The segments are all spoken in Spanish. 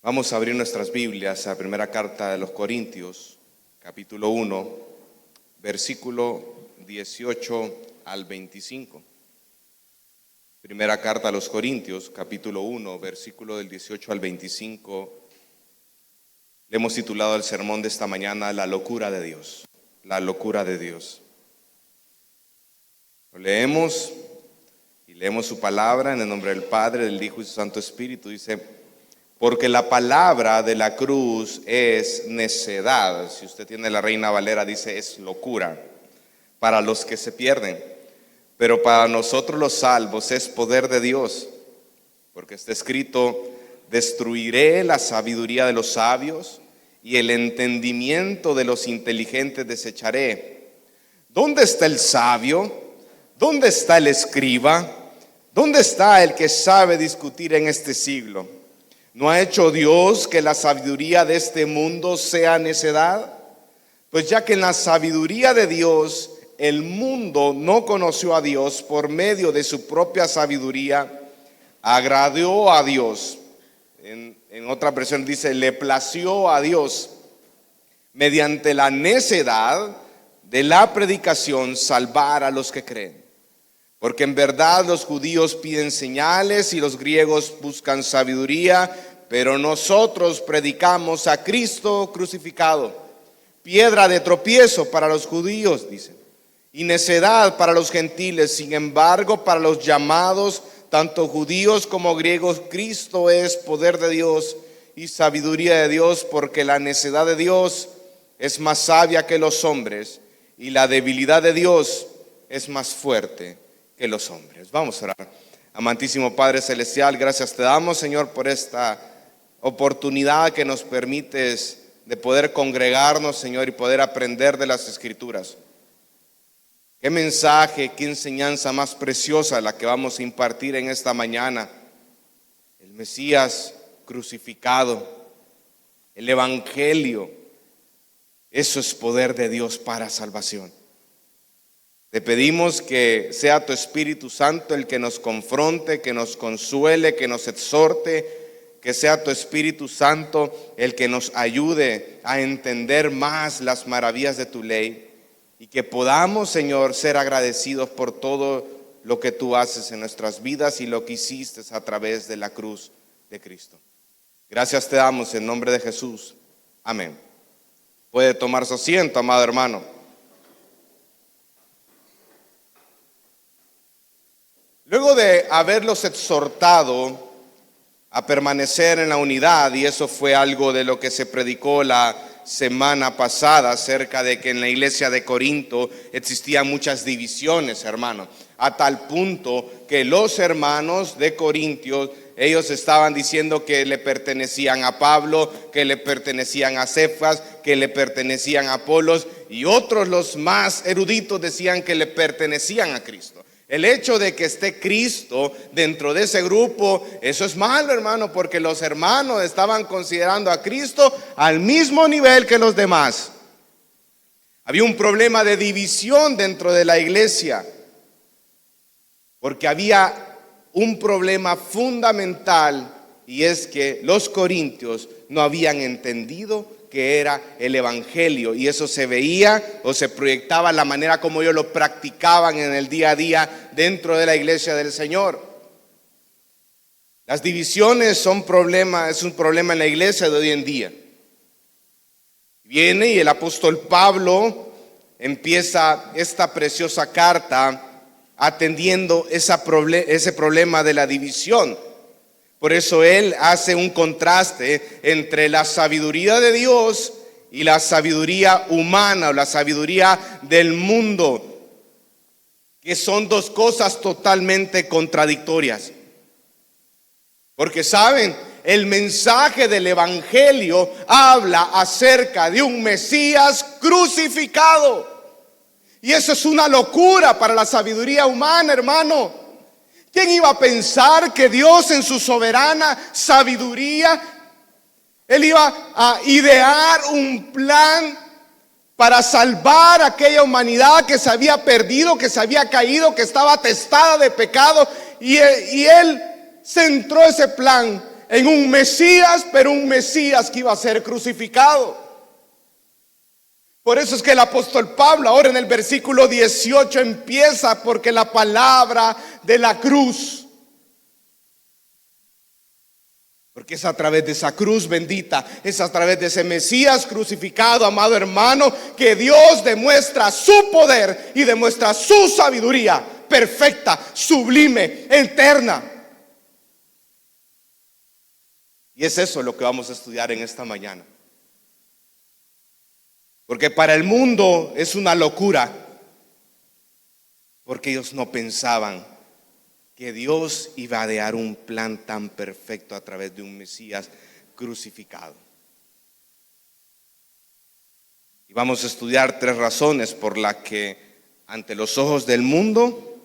Vamos a abrir nuestras Biblias a la primera carta de los Corintios, capítulo 1, versículo 18 al 25. Primera carta a los Corintios, capítulo 1, versículo del 18 al 25. Le hemos titulado el sermón de esta mañana, La locura de Dios. La locura de Dios. Lo leemos y leemos su palabra en el nombre del Padre, del Hijo y su Santo Espíritu. Dice: porque la palabra de la cruz es necedad. Si usted tiene la Reina Valera, dice es locura para los que se pierden, pero para nosotros los salvos es poder de Dios. Porque está escrito: destruiré la sabiduría de los sabios y el entendimiento de los inteligentes desecharé. ¿Dónde está el sabio? ¿Dónde está el escriba? ¿Dónde está el que sabe discutir en este siglo? ¿No ha hecho Dios que la sabiduría de este mundo sea necedad? Pues ya que en la sabiduría de Dios el mundo no conoció a Dios por medio de su propia sabiduría, agradó a Dios. En otra versión dice: le plació a Dios mediante la necedad de la predicación salvar a los que creen. Porque en verdad los judíos piden señales y los griegos buscan sabiduría, pero nosotros predicamos a Cristo crucificado, piedra de tropiezo para los judíos, dice, y necedad para los gentiles. Sin embargo, para los llamados, tanto judíos como griegos, Cristo es poder de Dios y sabiduría de Dios, porque la necedad de Dios es más sabia que los hombres y la debilidad de Dios es más fuerte que los hombres. Vamos a orar. Amantísimo Padre Celestial, gracias te damos, Señor, por esta oportunidad que nos permites de poder congregarnos, Señor, y poder aprender de las Escrituras. Qué mensaje, qué enseñanza más preciosa la que vamos a impartir en esta mañana. El Mesías crucificado, el Evangelio, eso es poder de Dios para salvación. Te pedimos que sea tu Espíritu Santo el que nos confronte, que nos consuele, que nos exhorte, que sea tu Espíritu Santo el que nos ayude a entender más las maravillas de tu ley y que podamos, Señor, ser agradecidos por todo lo que tú haces en nuestras vidas y lo que hiciste a través de la cruz de Cristo. Gracias te damos en nombre de Jesús. Amén. Puede tomar su asiento, amado hermano. Luego de haberlos exhortado a permanecer en la unidad, y eso fue algo de lo que se predicó la semana pasada, acerca de que en la iglesia de Corinto existían muchas divisiones, hermano, a tal punto que los hermanos de Corintios, ellos estaban diciendo que le pertenecían a Pablo, que le pertenecían a Cefas, que le pertenecían a Apolos, y otros, los más eruditos, decían que le pertenecían a Cristo. El hecho de que esté Cristo dentro de ese grupo, eso es malo, hermano, porque los hermanos estaban considerando a Cristo al mismo nivel que los demás. Había un problema de división dentro de la iglesia, porque había un problema fundamental, y es que los corintios no habían entendido que era el Evangelio, y eso se veía o se proyectaba la manera como ellos lo practicaban en el día a día dentro de la iglesia del Señor. Las divisiones son es un problema en la iglesia de hoy en día. Viene y el apóstol Pablo empieza esta preciosa carta atendiendo ese problema de la división. Por eso él hace un contraste entre la sabiduría de Dios y la sabiduría humana o la sabiduría del mundo, que son dos cosas totalmente contradictorias. Porque saben, el mensaje del Evangelio habla acerca de un Mesías crucificado. Y eso es una locura para la sabiduría humana, hermano. ¿Quién iba a pensar que Dios en su soberana sabiduría, Él iba a idear un plan para salvar a aquella humanidad que se había perdido, que se había caído, que estaba atestada de pecado? Y Él centró ese plan en un Mesías, pero un Mesías que iba a ser crucificado. Por eso es que el apóstol Pablo ahora en el versículo 18 empieza, porque la palabra de la cruz, porque es a través de esa cruz bendita, es a través de ese Mesías crucificado, amado hermano, que Dios demuestra su poder y demuestra su sabiduría perfecta, sublime, eterna. Y es eso lo que vamos a estudiar en esta mañana. Porque para el mundo es una locura, porque ellos no pensaban que Dios iba a dar un plan tan perfecto a través de un Mesías crucificado. Y vamos a estudiar 3 razones por las que ante los ojos del mundo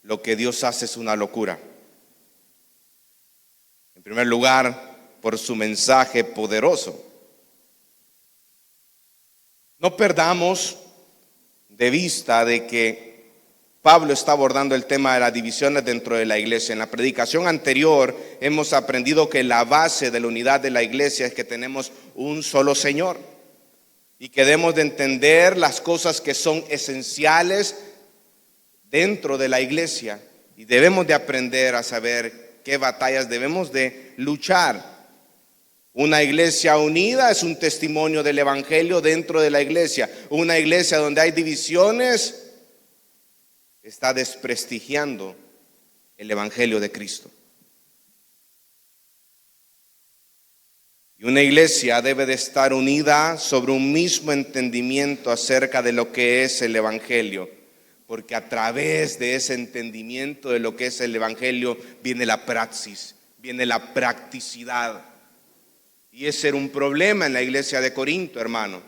lo que Dios hace es una locura. En primer lugar, por su mensaje poderoso. No perdamos de vista de que Pablo está abordando el tema de las divisiones dentro de la iglesia. En la predicación anterior hemos aprendido que la base de la unidad de la iglesia es que tenemos un solo Señor y que debemos de entender las cosas que son esenciales dentro de la iglesia y debemos de aprender a saber qué batallas debemos de luchar. Una iglesia unida es un testimonio del evangelio dentro de la iglesia. Una iglesia donde hay divisiones está desprestigiando el evangelio de Cristo. Y una iglesia debe de estar unida sobre un mismo entendimiento acerca de lo que es el evangelio, porque a través de ese entendimiento de lo que es el evangelio viene la praxis, viene la practicidad. Y ese era un problema en la iglesia de Corinto, hermano,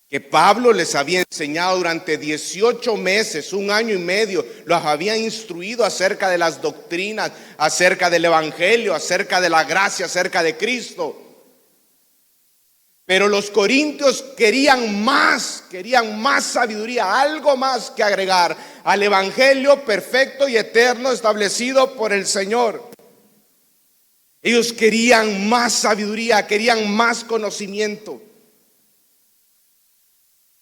que Pablo les había enseñado durante 18 meses, 1 año y medio, los había instruido acerca de las doctrinas, acerca del evangelio, acerca de la gracia, acerca de Cristo. Pero los corintios querían más sabiduría, algo más que agregar al evangelio perfecto y eterno establecido por el Señor. Ellos querían más sabiduría, querían más conocimiento.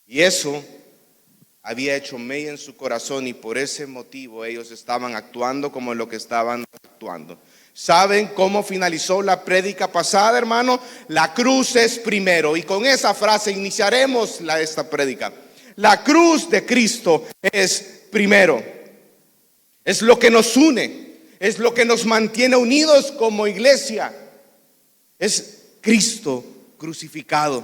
Y eso había hecho mella en su corazón y por ese motivo ellos estaban actuando como lo que estaban actuando. ¿Saben cómo finalizó la prédica pasada, hermano? La cruz es primero. Y con esa frase iniciaremos esta prédica. La cruz de Cristo es primero. Es lo que nos une. Es lo que nos mantiene unidos como iglesia. Es Cristo crucificado.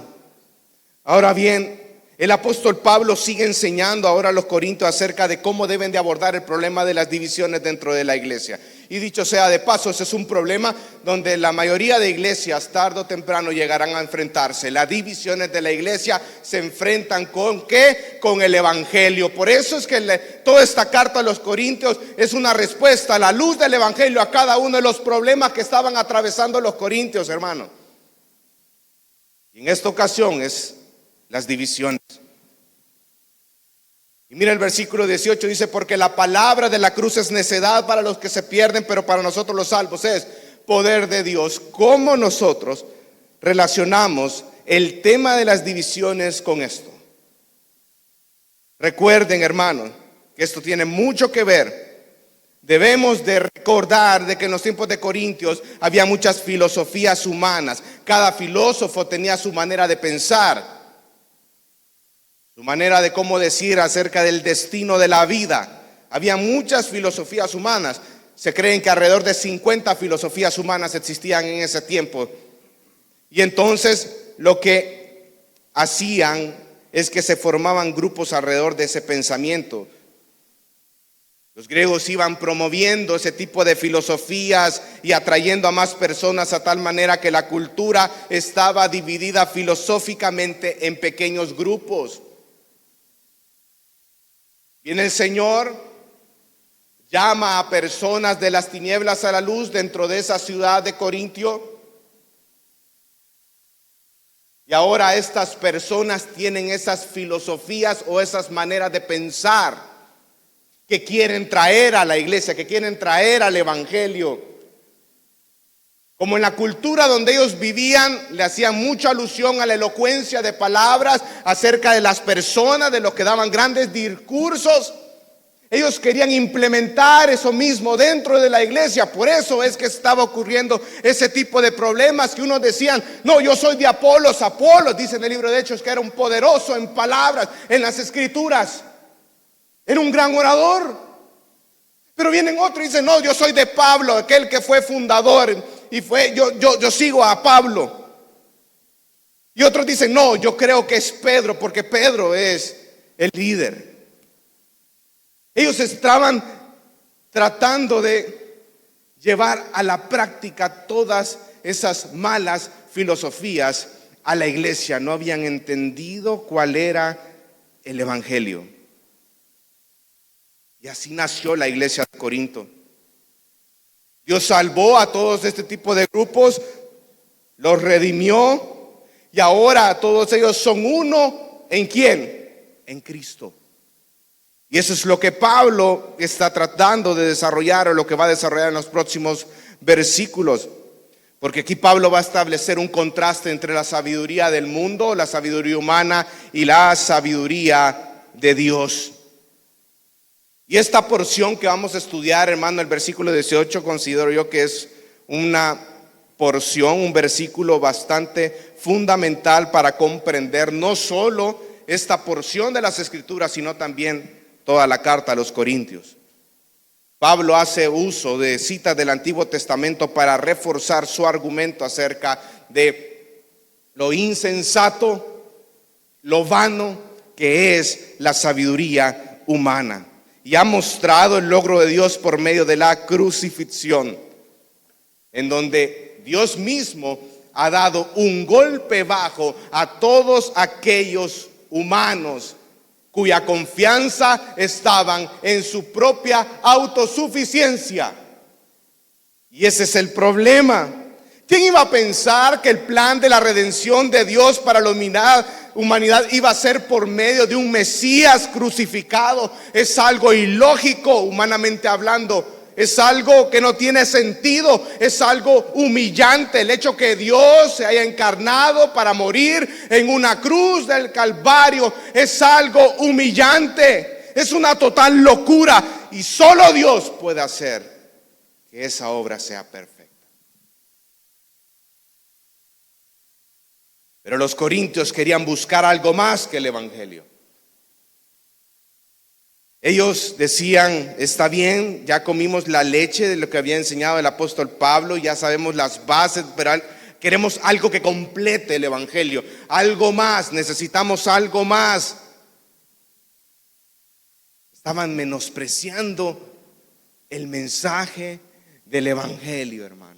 Ahora bien, el apóstol Pablo sigue enseñando ahora a los corintios acerca de cómo deben de abordar el problema de las divisiones dentro de la iglesia. Y dicho sea de paso, ese es un problema donde la mayoría de iglesias tarde o temprano llegarán a enfrentarse. Las divisiones de la iglesia se enfrentan ¿con qué? Con el evangelio. Por eso es que toda esta carta a los corintios es una respuesta a la luz del evangelio a cada uno de los problemas que estaban atravesando los corintios, hermano. Y en esta ocasión es las divisiones. Y mira el versículo 18, dice: porque la palabra de la cruz es necedad para los que se pierden, pero para nosotros los salvos es poder de Dios. ¿Cómo nosotros relacionamos el tema de las divisiones con esto? Recuerden, hermanos, que esto tiene mucho que ver. Debemos de recordar de que en los tiempos de Corintios había muchas filosofías humanas. Cada filósofo tenía su manera de pensar, su manera de cómo decir acerca del destino de la vida. Había muchas filosofías humanas. Se creen que alrededor de 50 filosofías humanas existían en ese tiempo. Y entonces lo que hacían es que se formaban grupos alrededor de ese pensamiento. Los griegos iban promoviendo ese tipo de filosofías y atrayendo a más personas a tal manera que la cultura estaba dividida filosóficamente en pequeños grupos. Viene el Señor, llama a personas de las tinieblas a la luz dentro de esa ciudad de Corintio. Y ahora estas personas tienen esas filosofías o esas maneras de pensar que quieren traer a la iglesia, que quieren traer al evangelio. Como en la cultura donde ellos vivían, le hacían mucha alusión a la elocuencia de palabras acerca de las personas, de los que daban grandes discursos. Ellos querían implementar eso mismo dentro de la iglesia. Por eso es que estaba ocurriendo ese tipo de problemas, que unos decían: no, yo soy de Apolos. Apolos, dice en el libro de Hechos, que era un poderoso en palabras, en las escrituras, era un gran orador. Pero vienen otros y dicen: no, yo soy de Pablo, aquel que fue fundador, y yo sigo a Pablo. Y otros dicen: no, yo creo que es Pedro, porque Pedro es el líder. Ellos estaban tratando de llevar a la práctica todas esas malas filosofías a la iglesia. No habían entendido cuál era el evangelio. Y así nació la iglesia de Corinto. Dios salvó a todos este tipo de grupos, los redimió, y ahora todos ellos son uno. ¿En quién? En Cristo. Y eso es lo que Pablo está tratando de desarrollar, o lo que va a desarrollar en los próximos versículos. Porque aquí Pablo va a establecer un contraste entre la sabiduría del mundo, la sabiduría humana, y la sabiduría de Dios. Y esta porción que vamos a estudiar, hermano, el versículo 18, considero yo que es una porción, un versículo bastante fundamental para comprender no solo esta porción de las Escrituras, sino también toda la carta a los Corintios. Pablo hace uso de citas del Antiguo Testamento para reforzar su argumento acerca de lo insensato, lo vano que es la sabiduría humana. Y ha mostrado el logro de Dios por medio de la crucifixión, en donde Dios mismo ha dado un golpe bajo a todos aquellos humanos cuya confianza estaban en su propia autosuficiencia. Y ese es el problema. ¿Quién iba a pensar que el plan de la redención de Dios para la humanidad iba a ser por medio de un Mesías crucificado? Es algo ilógico, humanamente hablando. Es algo que no tiene sentido, es algo humillante. El hecho que Dios se haya encarnado para morir en una cruz del Calvario es algo humillante, es una total locura. Y solo Dios puede hacer que esa obra sea perfecta. Pero los corintios querían buscar algo más que el evangelio. Ellos decían: está bien, ya comimos la leche de lo que había enseñado el apóstol Pablo, ya sabemos las bases, pero queremos algo que complete el evangelio, algo más, necesitamos algo más. Estaban menospreciando el mensaje del evangelio, hermano.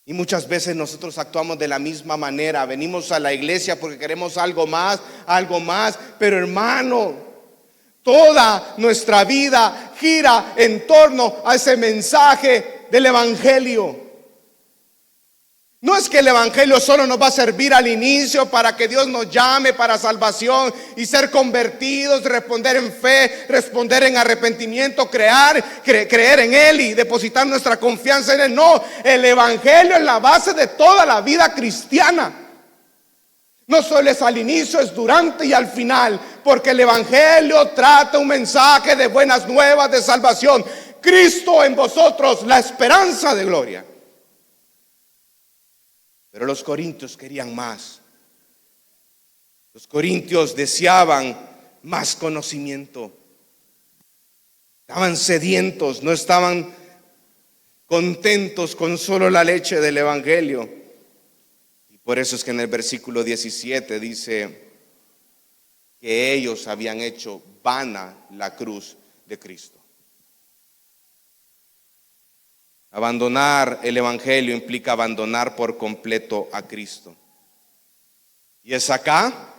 Y muchas veces nosotros actuamos de la misma manera. Venimos a la iglesia porque queremos algo más, pero hermano, toda nuestra vida gira en torno a ese mensaje del evangelio. No es que el evangelio solo nos va a servir al inicio para que Dios nos llame para salvación y ser convertidos, responder en fe, responder en arrepentimiento, creer en Él y depositar nuestra confianza en Él. No, el evangelio es la base de toda la vida cristiana. No solo es al inicio, es durante y al final, porque el evangelio trata un mensaje de buenas nuevas de salvación. Cristo en vosotros, la esperanza de gloria. Pero los corintios querían más. Los corintios deseaban más conocimiento. Estaban sedientos, no estaban contentos con solo la leche del evangelio. Y por eso es que en el versículo 17 dice que ellos habían hecho vana la cruz de Cristo. Abandonar el evangelio implica abandonar por completo a Cristo. Y es acá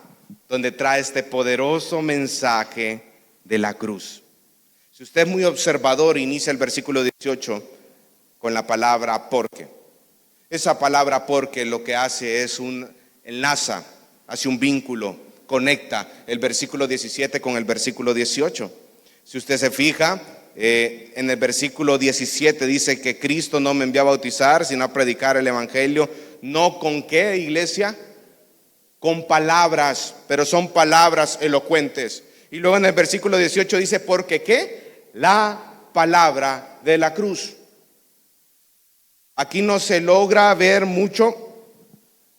donde trae este poderoso mensaje de la cruz. Si usted es muy observador, inicia el versículo 18 con la palabra porque. Esa palabra porque lo que hace es enlaza, hace un vínculo, conecta el versículo 17 con el versículo 18. Si usted se fija, En el versículo 17 dice que Cristo no me envió a bautizar, sino a predicar el evangelio. ¿No con qué, iglesia? Con palabras, pero son palabras elocuentes. Y luego en el versículo 18 dice, ¿porque qué? La palabra de la cruz. Aquí no se logra ver mucho,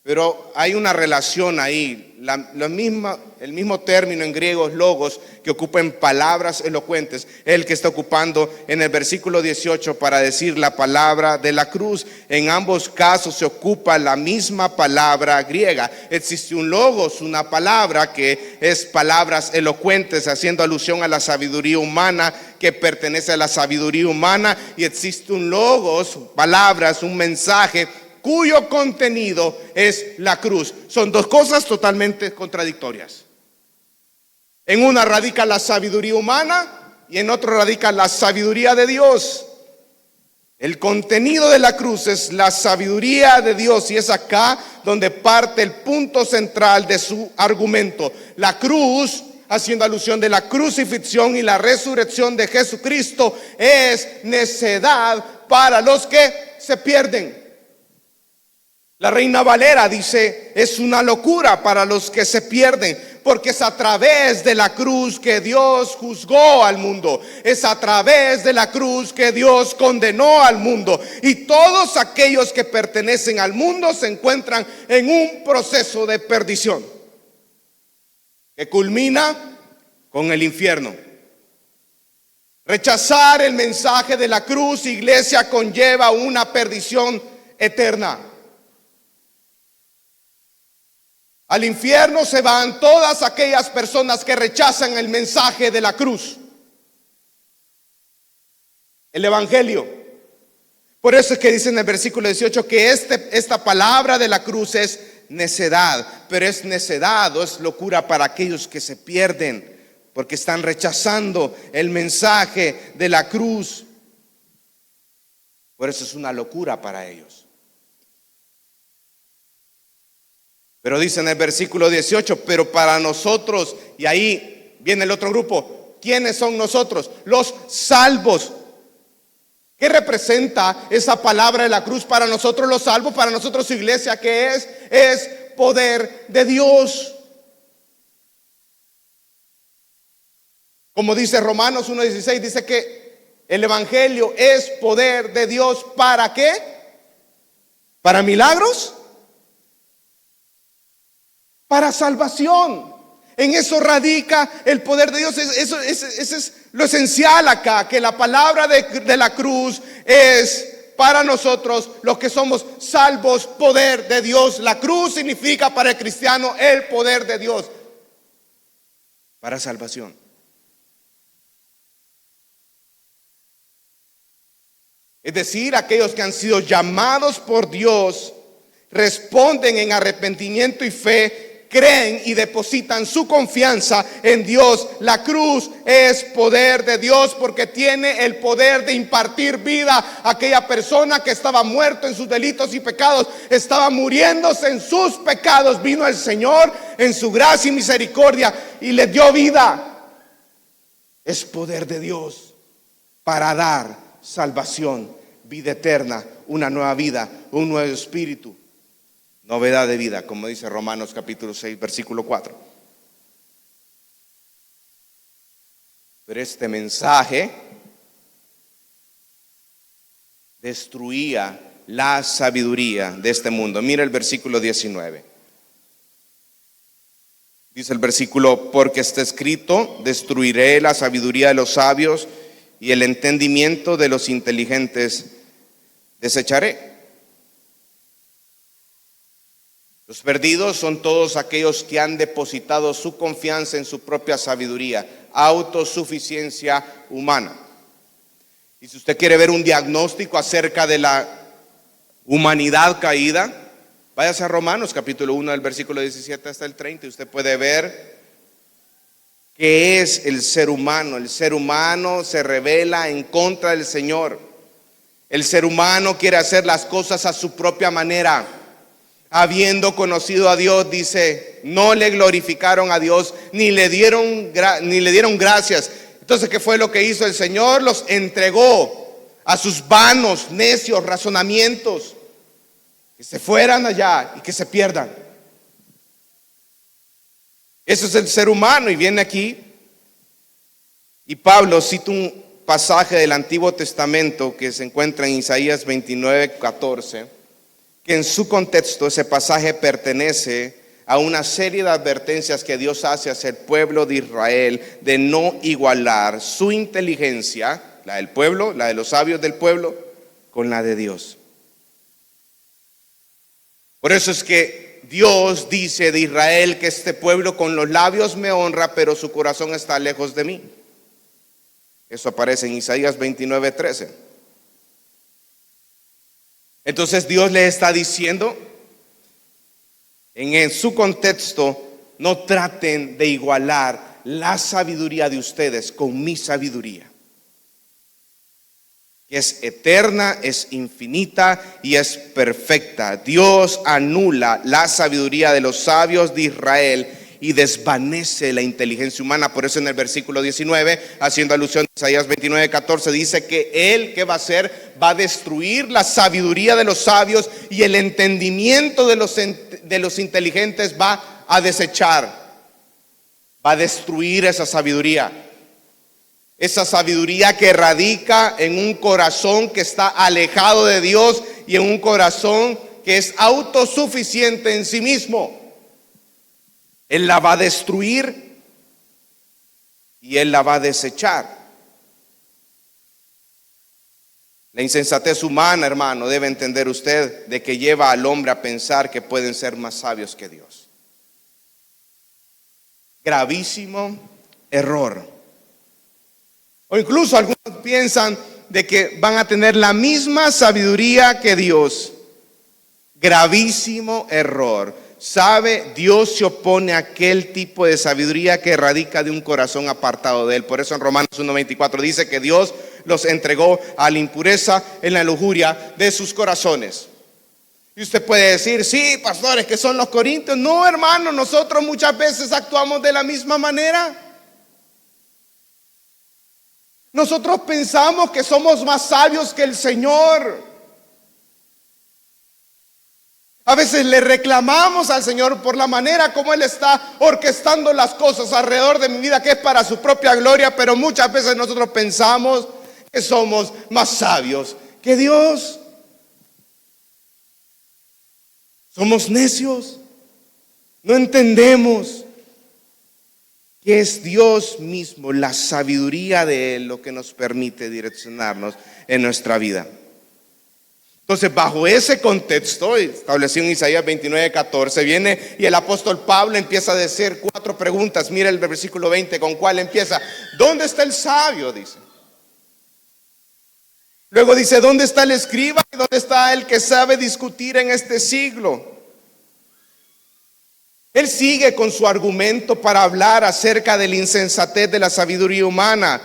pero hay una relación ahí. El mismo término en griego es logos, que ocupa en palabras elocuentes, el que está ocupando en el versículo 18 para decir la palabra de la cruz. En ambos casos se ocupa la misma palabra griega. Existe un logos, una palabra que es palabras elocuentes, haciendo alusión a la sabiduría humana, que pertenece a la sabiduría humana, y existe un logos, palabras, un mensaje cuyo contenido es la cruz. Son dos cosas totalmente contradictorias. En una radica la sabiduría humana y en otro radica la sabiduría de Dios. El contenido de la cruz es la sabiduría de Dios, y es acá donde parte el punto central de su argumento. La cruz, haciendo alusión de la crucifixión y la resurrección de Jesucristo, es necedad para los que se pierden. La Reina Valera dice, es una locura para los que se pierden, porque es a través de la cruz que Dios juzgó al mundo. Es a través de la cruz que Dios condenó al mundo. Y todos aquellos que pertenecen al mundo se encuentran en un proceso de perdición, que culmina con el infierno. Rechazar el mensaje de la cruz, iglesia, conlleva una perdición eterna. Al infierno se van todas aquellas personas que rechazan el mensaje de la cruz, el evangelio. Por eso es que dice en el versículo 18 que esta palabra de la cruz es necedad, pero es necedad o es locura para aquellos que se pierden, porque están rechazando el mensaje de la cruz. Por eso es una locura para ellos. Pero dice en el versículo 18, pero para nosotros, y ahí viene el otro grupo. ¿Quiénes son nosotros? Los salvos. ¿Qué representa esa palabra de la cruz para nosotros los salvos? Para nosotros, iglesia, ¿qué es? Es poder de Dios. Como dice Romanos 1:16, dice que el evangelio es poder de Dios. ¿Para qué? ¿Para milagros? Para salvación. En eso radica el poder de Dios. Eso es lo esencial acá, que la palabra de la cruz es para nosotros los que somos salvos, poder de Dios. La cruz significa para el cristiano el poder de Dios para salvación. Es decir, aquellos que han sido llamados por Dios responden en arrepentimiento y fe, creen y depositan su confianza en Dios. La cruz es poder de Dios porque tiene el poder de impartir vida a aquella persona que estaba muerto en sus delitos y pecados, estaba muriéndose en sus pecados. Vino el Señor en su gracia y misericordia y le dio vida. Es poder de Dios para dar salvación, vida eterna, una nueva vida, un nuevo espíritu. Novedad de vida, como dice Romanos capítulo 6, versículo 4. Pero este mensaje destruía la sabiduría de este mundo. Mira el versículo 19. Dice el versículo, porque está escrito, destruiré la sabiduría de los sabios y el entendimiento de los inteligentes desecharé. Los perdidos son todos aquellos que han depositado su confianza en su propia sabiduría, autosuficiencia humana. Y si usted quiere ver un diagnóstico acerca de la humanidad caída, váyase a Romanos capítulo 1 del versículo 17 hasta el 30 y usted puede ver qué es el ser humano. El ser humano se rebela en contra del Señor. El ser humano quiere hacer las cosas a su propia manera. Habiendo conocido a Dios, dice, no le glorificaron a Dios, ni le dieron gracias. Entonces, ¿qué fue lo que hizo el Señor? Los entregó a sus vanos, necios razonamientos, que se fueran allá y que se pierdan. Eso es el ser humano. Y viene aquí y Pablo cita un pasaje del Antiguo Testamento que se encuentra en Isaías 29:14, que en su contexto ese pasaje pertenece a una serie de advertencias que Dios hace hacia el pueblo de Israel de no igualar su inteligencia, la del pueblo, la de los sabios del pueblo, con la de Dios. Por eso es que Dios dice de Israel que este pueblo con los labios me honra, pero su corazón está lejos de mí. Eso aparece en Isaías 29:13. Entonces Dios le está diciendo, en su contexto, no traten de igualar la sabiduría de ustedes con mi sabiduría, que es eterna, es infinita y es perfecta. Dios anula la sabiduría de los sabios de Israel y desvanece la inteligencia humana. Por eso en el versículo 19, haciendo alusión a Isaías 29:14, dice que Él, ¿qué va a hacer? Va a destruir la sabiduría de los sabios y el entendimiento de los inteligentes va a desechar, va a destruir esa sabiduría. Esa sabiduría que radica en un corazón que está alejado de Dios y en un corazón que es autosuficiente en sí mismo. Él la va a destruir y Él la va a desechar. La insensatez humana, hermano, debe entender usted de que lleva al hombre a pensar que pueden ser más sabios que Dios. Gravísimo error. O incluso algunos piensan de que van a tener la misma sabiduría que Dios. Gravísimo error. ¿Sabe? Dios se opone a aquel tipo de sabiduría que radica de un corazón apartado de Él. Por eso en Romanos 1:24 dice que Dios los entregó a la impureza en la lujuria de sus corazones. Y usted puede decir, sí, pastores, que son los corintios. No, hermano, nosotros muchas veces actuamos de la misma manera. Nosotros pensamos que somos más sabios que el Señor. A veces le reclamamos al Señor por la manera como Él está orquestando las cosas alrededor de mi vida, que es para su propia gloria, pero muchas veces nosotros pensamos que somos más sabios que Dios. Somos necios, no entendemos que es Dios mismo, la sabiduría de Él, lo que nos permite direccionarnos en nuestra vida. Entonces, bajo ese contexto, establecido en Isaías 29:14, viene y el apóstol Pablo empieza a decir 4 preguntas. Mira el versículo 20, ¿con cuál empieza? ¿Dónde está el sabio? Dice. Luego dice, ¿dónde está el escriba y dónde está el que sabe discutir en este siglo? Él sigue con su argumento para hablar acerca de la insensatez de la sabiduría humana,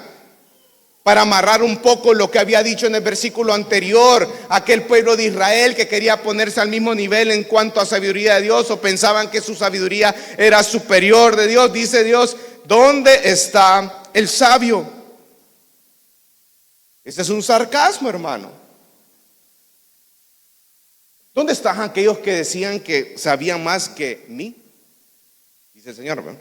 para amarrar un poco lo que había dicho en el versículo anterior, aquel pueblo de Israel que quería ponerse al mismo nivel en cuanto a sabiduría de Dios, o pensaban que su sabiduría era superior de Dios. Dice Dios, ¿dónde está el sabio? Ese es un sarcasmo, hermano. ¿Dónde están aquellos que decían que sabían más que mí? Dice el Señor, ¿verdad?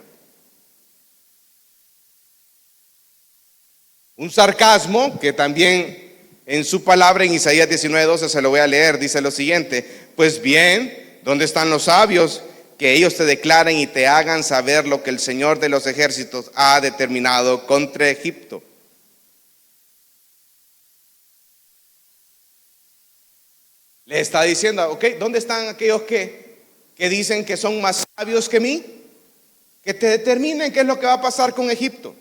Un sarcasmo que también en su palabra en Isaías 19:12 se lo voy a leer, dice lo siguiente: pues bien, ¿dónde están los sabios? Que ellos te declaren y te hagan saber lo que el Señor de los ejércitos ha determinado contra Egipto. Le está diciendo, ok, ¿dónde están aquellos que dicen que son más sabios que mí? Que te determinen qué es lo que va a pasar con Egipto.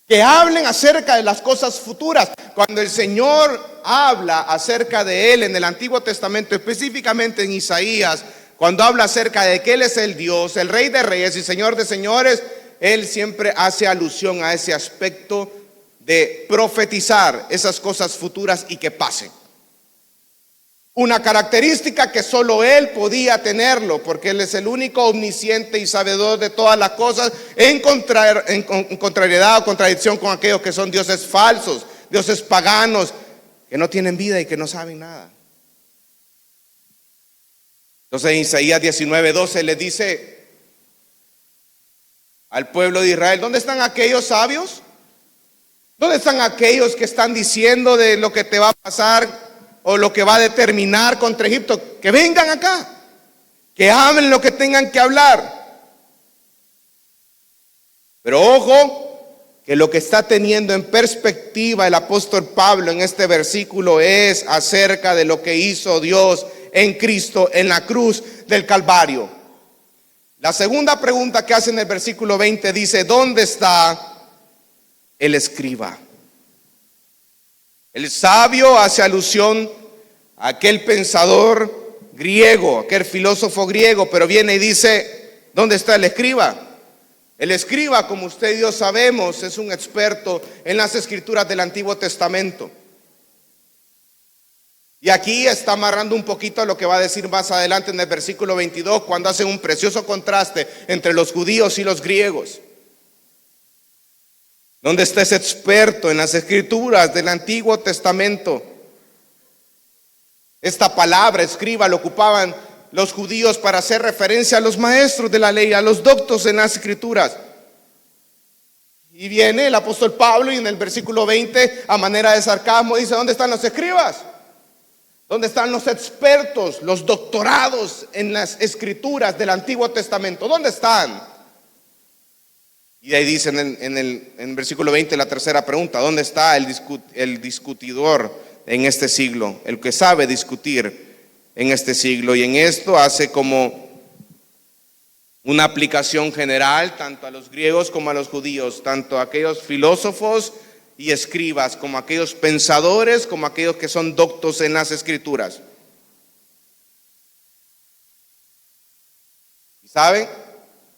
Que hablen acerca de las cosas futuras. Cuando el Señor habla acerca de Él en el Antiguo Testamento, específicamente en Isaías, cuando habla acerca de que Él es el Dios, el Rey de Reyes y Señor de Señores, Él siempre hace alusión a ese aspecto de profetizar esas cosas futuras y que pasen. Una característica que solo Él podía tenerlo, porque Él es el único omnisciente y sabedor de todas las cosas, en contrariedad o contradicción con aquellos que son dioses falsos, dioses paganos, que no tienen vida y que no saben nada. Entonces en Isaías 19:12 le dice al pueblo de Israel: ¿dónde están aquellos sabios? ¿Dónde están aquellos que están diciendo de lo que te va a pasar o lo que va a determinar contra Egipto? Que vengan acá, que hablen lo que tengan que hablar. Pero ojo, que lo que está teniendo en perspectiva el apóstol Pablo en este versículo es acerca de lo que hizo Dios en Cristo en la cruz del Calvario. La segunda pregunta que hace en el versículo 20 dice: ¿dónde está el escriba? El sabio hace alusión a aquel pensador griego, aquel filósofo griego, pero viene y dice: ¿dónde está el escriba? El escriba, como usted y yo sabemos, es un experto en las escrituras del Antiguo Testamento. Y aquí está amarrando un poquito a lo que va a decir más adelante en el versículo 22, cuando hace un precioso contraste entre los judíos y los griegos. ¿Dónde está ese experto en las escrituras del Antiguo Testamento? Esta palabra escriba lo ocupaban los judíos para hacer referencia a los maestros de la ley, a los doctos en las escrituras. Y viene el apóstol Pablo y en el versículo 20, a manera de sarcasmo, dice: ¿dónde están los escribas? ¿Dónde están los expertos, los doctorados en las escrituras del Antiguo Testamento? ¿Dónde están? Y ahí dice en el versículo 20 la tercera pregunta: ¿dónde está el discutidor en este siglo? El que sabe discutir en este siglo. Y en esto hace como una aplicación general tanto a los griegos como a los judíos, tanto a aquellos filósofos y escribas, como a aquellos pensadores, como a aquellos que son doctos en las escrituras. ¿Y saben?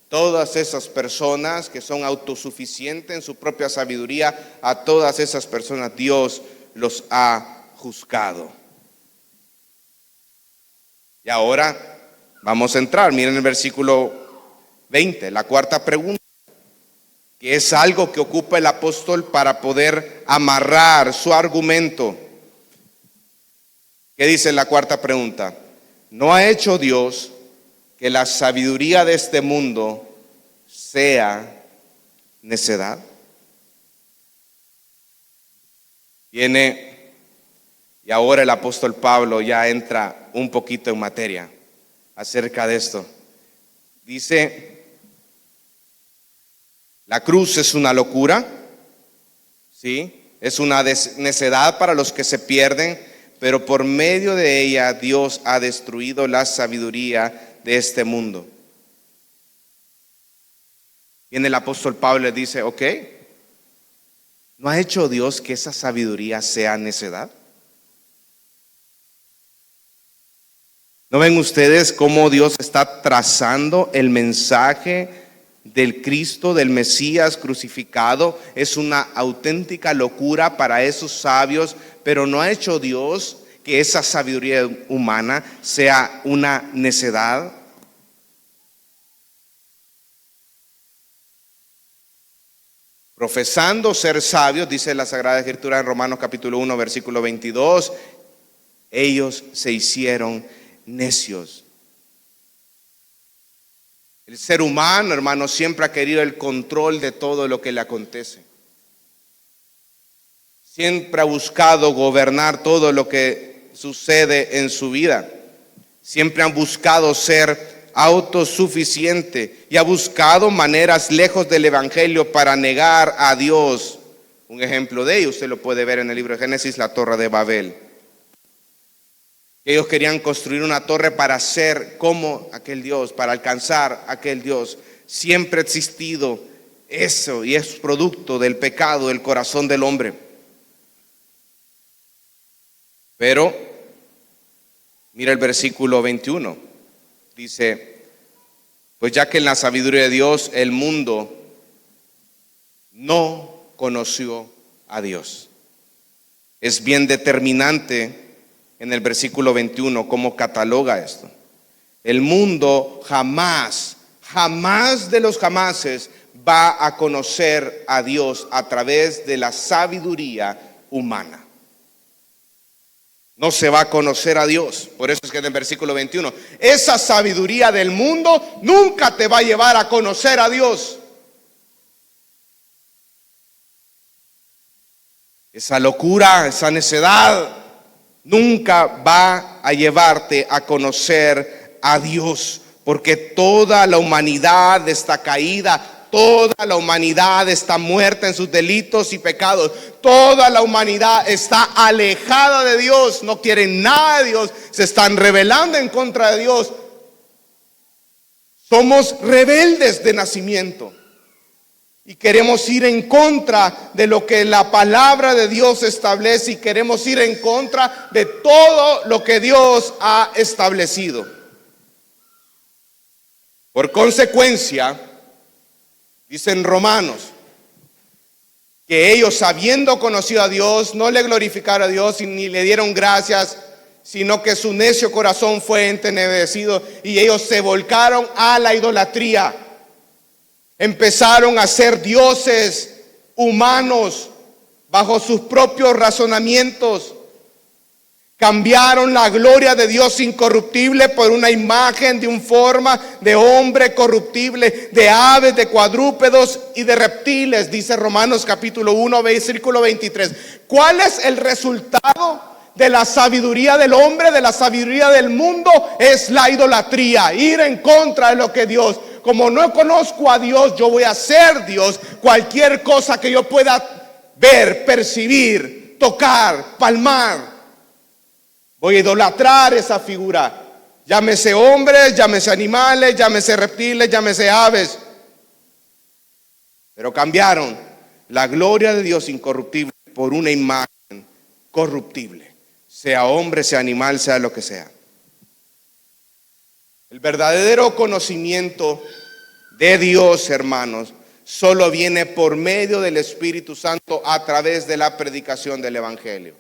Todas esas personas que son autosuficientes en su propia sabiduría, a todas esas personas Dios los ha juzgado. Y ahora vamos a entrar, miren el versículo 20, la cuarta pregunta, que es algo que ocupa el apóstol para poder amarrar su argumento. ¿Qué dice la cuarta pregunta? ¿No ha hecho Dios que la sabiduría de este mundo sea necedad? Viene, y ahora el apóstol Pablo ya entra un poquito en materia acerca de esto. Dice: la cruz es una locura, ¿sí? Es una necedad para los que se pierden, pero por medio de ella Dios ha destruido la sabiduría de este mundo. Y en el apóstol Pablo le dice: ok, ¿no ha hecho Dios que esa sabiduría sea necedad? ¿No ven ustedes cómo Dios está trazando el mensaje del Cristo, del Mesías crucificado? Es una auténtica locura para esos sabios, pero ¿no ha hecho Dios que esa sabiduría humana sea una necedad? Profesando ser sabios, dice la Sagrada Escritura en Romanos capítulo 1, versículo 22, ellos se hicieron necios. El ser humano, hermano, siempre ha querido el control de todo lo que le acontece. Siempre ha buscado gobernar todo lo que sucede en su vida. Siempre han buscado ser autosuficiente y ha buscado maneras lejos del evangelio para negar a Dios. Un ejemplo de ello usted lo puede ver en el libro de Génesis, la Torre de Babel. Ellos querían construir una torre para ser como aquel Dios, para alcanzar aquel Dios. Siempre ha existido eso y es producto del pecado del corazón del hombre. Pero mira el versículo 21. Dice: pues ya que en la sabiduría de Dios el mundo no conoció a Dios. Es bien determinante en el versículo 21 cómo cataloga esto. El mundo jamás, jamás de los jamases va a conocer a Dios a través de la sabiduría humana. No se va a conocer a Dios. Por eso es que en el versículo 21, esa sabiduría del mundo nunca te va a llevar a conocer a Dios. Esa locura, esa necedad, nunca va a llevarte a conocer a Dios, porque toda la humanidad está caída. Toda la humanidad está muerta en sus delitos y pecados. Toda la humanidad está alejada de Dios. No quieren nada de Dios. Se están rebelando en contra de Dios. Somos rebeldes de nacimiento. Y queremos ir en contra de lo que la palabra de Dios establece. Y queremos ir en contra de todo lo que Dios ha establecido. Por consecuencia, dicen Romanos, que ellos, habiendo conocido a Dios, no le glorificaron a Dios ni le dieron gracias, sino que su necio corazón fue entenebrecido y ellos se volcaron a la idolatría. Empezaron a ser dioses humanos bajo sus propios razonamientos. Cambiaron la gloria de Dios incorruptible por una imagen de un forma de hombre corruptible, de aves, de cuadrúpedos y de reptiles, dice Romanos capítulo 1, versículo 23. ¿Cuál es el resultado de la sabiduría del hombre, de la sabiduría del mundo? Es la idolatría, ir en contra de lo que Dios. Como no conozco a Dios, yo voy a ser Dios. Cualquier cosa que yo pueda ver, percibir, tocar, palmar, voy a idolatrar esa figura. Llámese hombres, llámese animales, llámese reptiles, llámese aves. Pero cambiaron la gloria de Dios incorruptible por una imagen corruptible. Sea hombre, sea animal, sea lo que sea. El verdadero conocimiento de Dios, hermanos, solo viene por medio del Espíritu Santo a través de la predicación del Evangelio.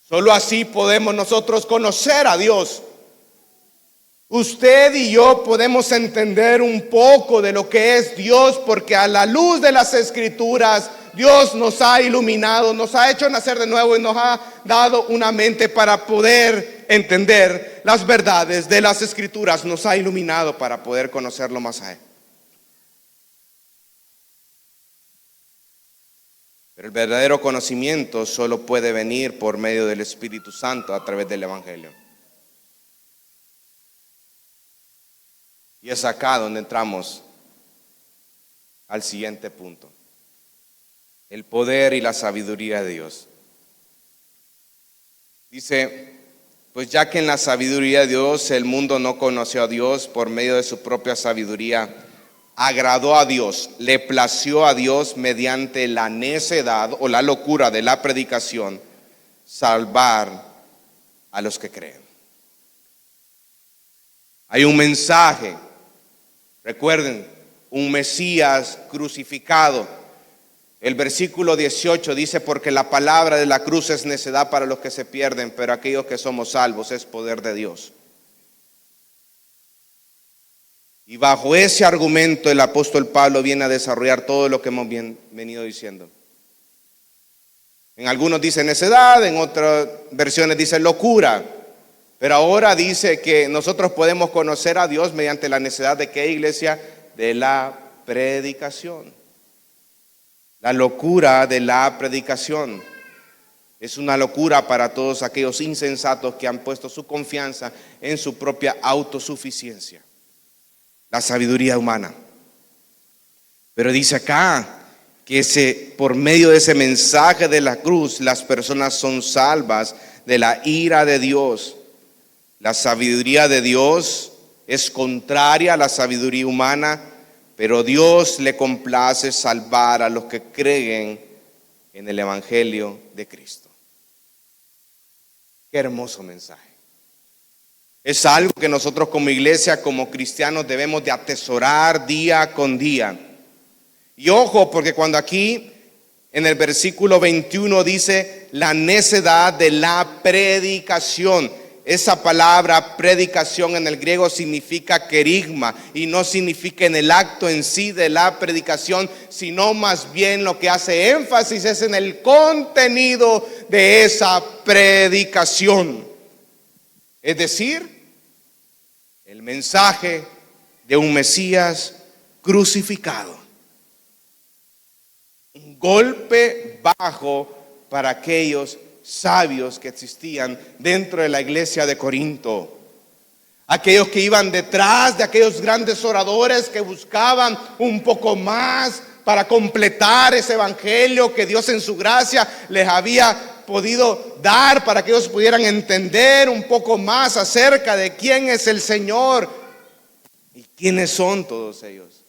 Solo así podemos nosotros conocer a Dios. Usted y yo podemos entender un poco de lo que es Dios, porque a la luz de las Escrituras Dios nos ha iluminado, nos ha hecho nacer de nuevo y nos ha dado una mente para poder entender las verdades de las Escrituras. Nos ha iluminado para poder conocerlo más a Él. Pero el verdadero conocimiento solo puede venir por medio del Espíritu Santo a través del Evangelio. Y es acá donde entramos al siguiente punto: el poder y la sabiduría de Dios. Dice, pues ya que en la sabiduría de Dios el mundo no conoció a Dios por medio de su propia sabiduría, agradó a Dios, le plació a Dios mediante la necedad o la locura de la predicación salvar a los que creen. Hay un mensaje, recuerden, un Mesías crucificado. El versículo 18 dice, porque la palabra de la cruz es necedad para los que se pierden, pero aquellos que somos salvos es poder de Dios. Y bajo ese argumento el apóstol Pablo viene a desarrollar todo lo que hemos venido diciendo. En algunos dice necedad, en otras versiones dice locura. Pero ahora dice que nosotros podemos conocer a Dios mediante la necedad de ¿qué, iglesia? De la predicación. La locura de la predicación es una locura para todos aquellos insensatos que han puesto su confianza en su propia autosuficiencia. La sabiduría humana. Pero dice acá que por medio de ese mensaje de la cruz las personas son salvas de la ira de Dios. La sabiduría de Dios es contraria a la sabiduría humana, pero Dios le complace salvar a los que creen en el Evangelio de Cristo. Qué hermoso mensaje. Es algo que nosotros como iglesia, como cristianos, debemos de atesorar día con día. Y ojo, porque cuando aquí En el versículo 21 dice la necedad de la predicación. Esa palabra predicación en el griego significa querigma y no significa en el acto en sí de la predicación, sino más bien lo que hace énfasis es en el contenido de esa predicación. Es decir, el mensaje de un Mesías crucificado. Un golpe bajo para aquellos sabios que existían dentro de la iglesia de Corinto. Aquellos que iban detrás de aquellos grandes oradores que buscaban un poco más para completar ese evangelio que Dios en su gracia les había podido dar para que ellos pudieran entender un poco más acerca de quién es el Señor y quiénes son todos ellos.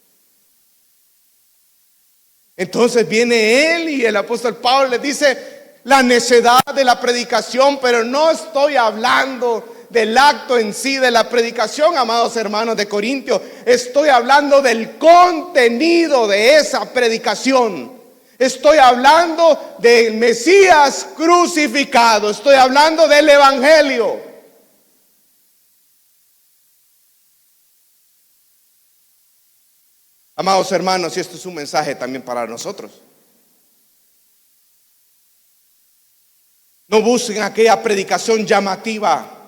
Entonces viene él y el apóstol Pablo le dice la necedad de la predicación, pero no estoy hablando del acto en sí de la predicación, amados hermanos de Corintios. Estoy hablando del contenido de esa predicación. Estoy hablando del Mesías crucificado. Estoy hablando del evangelio. Amados hermanos, y esto es un mensaje también para nosotros. No busquen aquella predicación llamativa.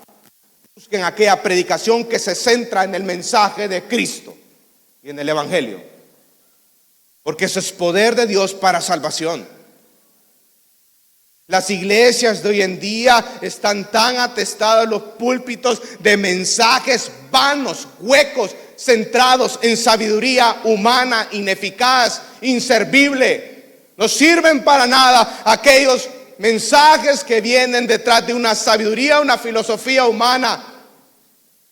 Busquen aquella predicación que se centra en el mensaje de Cristo y en el evangelio. Porque eso es poder de Dios para salvación. Las iglesias de hoy en día están tan atestadas en los púlpitos de mensajes vanos, huecos, centrados en sabiduría humana, ineficaz, inservible. No sirven para nada aquellos mensajes que vienen detrás de una sabiduría, una filosofía humana.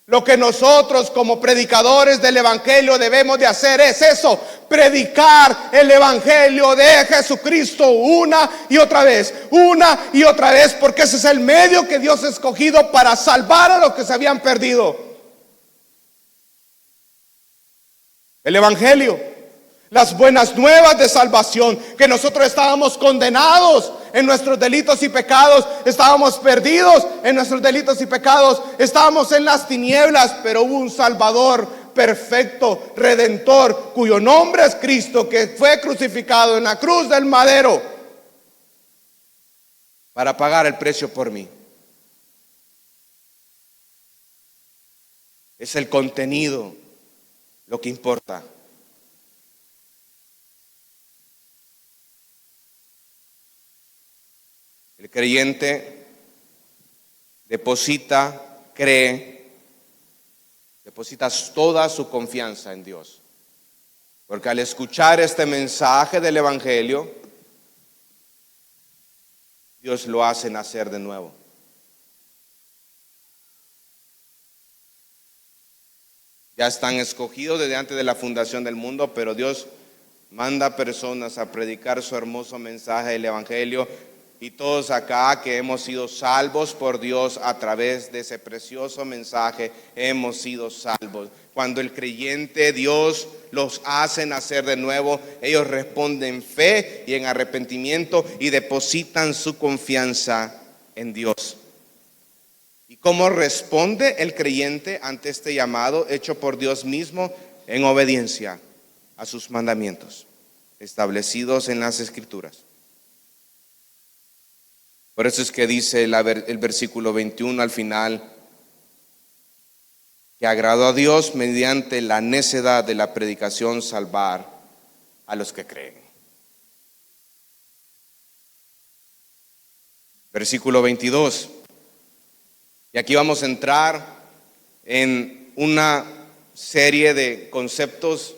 Lo que nosotros como predicadores del evangelio debemos de hacer es eso: predicar el evangelio de Jesucristo una y otra vez, porque ese es el medio que Dios ha escogido para salvar a los que se habían perdido. El evangelio, las buenas nuevas de salvación, que nosotros estábamos condenados en nuestros delitos y pecados, estábamos perdidos en nuestros delitos y pecados, estábamos en las tinieblas, pero hubo un Salvador perfecto, redentor, cuyo nombre es Cristo, que fue crucificado en la cruz del madero para pagar el precio por mí. Es el contenido lo que importa. El creyente deposita toda su confianza en Dios. Porque al escuchar este mensaje del evangelio, Dios lo hace nacer de nuevo. Ya están escogidos desde antes de la fundación del mundo, pero Dios manda personas a predicar su hermoso mensaje del evangelio. Y todos acá que hemos sido salvos por Dios a través de ese precioso mensaje, hemos sido salvos. Cuando el creyente, Dios los hace nacer de nuevo, ellos responden en fe y en arrepentimiento y depositan su confianza en Dios. ¿Y cómo responde el creyente ante este llamado hecho por Dios mismo? En obediencia a sus mandamientos establecidos en las Escrituras. Por eso es que dice el versículo 21 al final, que agradó a Dios mediante la necedad de la predicación salvar a los que creen. Versículo 22. Y aquí vamos a entrar en una serie de conceptos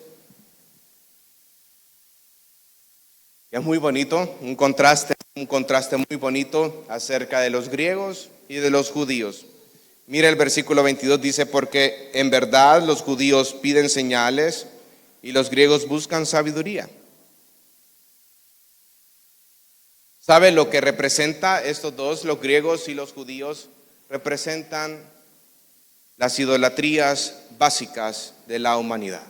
que es muy bonito, un contraste muy bonito acerca de los griegos y de los judíos. Mira el versículo 22, dice: porque en verdad los judíos piden señales y los griegos buscan sabiduría. ¿Sabe lo que representa estos dos, los griegos y los judíos? Representan las idolatrías básicas de la humanidad.